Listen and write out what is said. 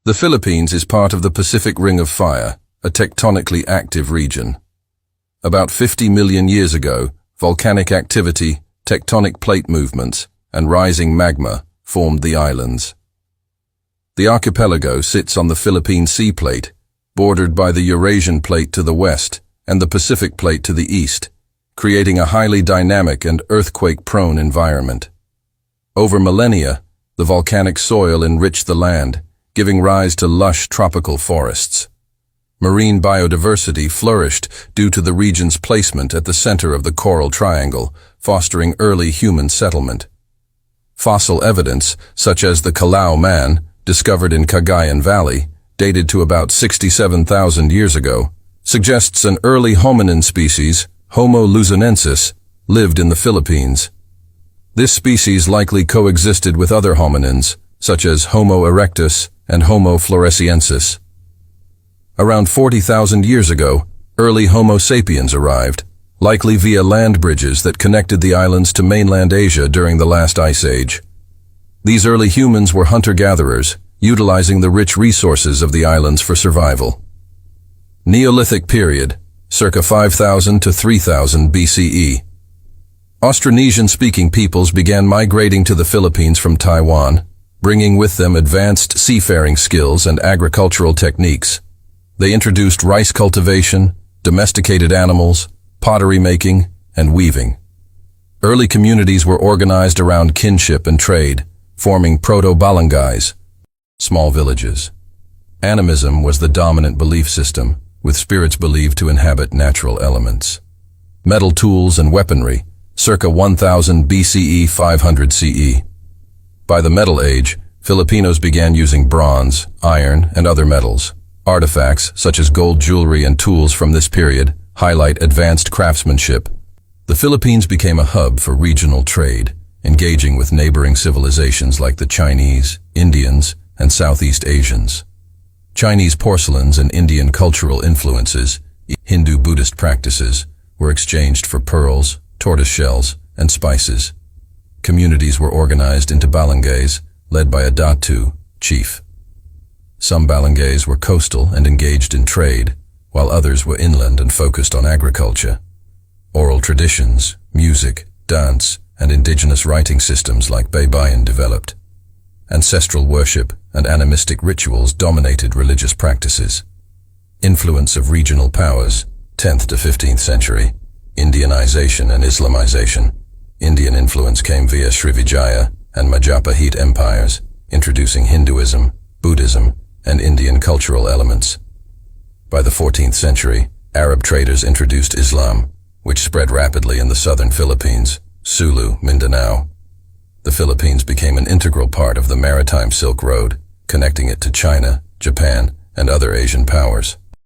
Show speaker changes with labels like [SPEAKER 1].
[SPEAKER 1] The Philippines is part of the Pacific Ring of Fire, a tectonically active region. About 50 million years ago, volcanic activity, tectonic plate movements, and rising magma formed the islands. The archipelago sits on the Philippine Sea Plate, bordered by the Eurasian Plate to the west and the Pacific Plate to the east, creating a highly dynamic and earthquake-prone environment. Over millennia, the volcanic soil enriched the land, giving rise to lush tropical forests. Marine biodiversity flourished due to the region's placement at the center of the Coral Triangle, fostering early human settlement. Fossil evidence, such as the Calao Man, discovered in Cagayan Valley, dated to about 67,000 years ago, suggests an early hominin species, Homo luzonensis, lived in the Philippines. This species likely coexisted with other hominins, such as Homo erectus and Homo floresiensis. Around 40,000 years ago, early Homo sapiens arrived, likely via land bridges that connected the islands to mainland Asia during the last ice age. These early humans were hunter-gatherers, utilizing the rich resources of the islands for survival. Neolithic period, circa 5000 to 3000 BCE. Austronesian-speaking peoples began migrating to the Philippines from Taiwan, bringing with them advanced seafaring skills and agricultural techniques. They introduced rice cultivation, domesticated animals, pottery making, and weaving. Early communities were organized around kinship and trade, forming proto-barangays, small villages. Animism was the dominant belief system, with spirits believed to inhabit natural elements. Metal tools and weaponry, circa 1000 BCE 500 CE. By the Metal Age, Filipinos began using bronze, iron, and other metals. Artifacts, such as gold jewelry and tools from this period, highlight advanced craftsmanship. The Philippines became a hub for regional trade, engaging with neighboring civilizations like the Chinese, Indians, and Southeast Asians. Chinese porcelains and Indian cultural influences, Hindu-Buddhist practices, were exchanged for pearls, tortoise shells, and spices. Communities were organized into barangays, led by a datu, chief. Some barangays were coastal and engaged in trade, while others were inland and focused on agriculture. Oral traditions, music, dance, and indigenous writing systems like Baybayin developed. Ancestral worship and animistic rituals dominated religious practices. Influence of regional powers, 10th to 15th century, Indianization and Islamization. Indian influence came via Srivijaya and Majapahit empires, introducing Hinduism, Buddhism, and Indian cultural elements. By the 14th century, Arab traders introduced Islam, which spread rapidly in the southern Philippines, Sulu, Mindanao. The Philippines became an integral part of the maritime Silk Road, connecting it to China, Japan, and other Asian powers.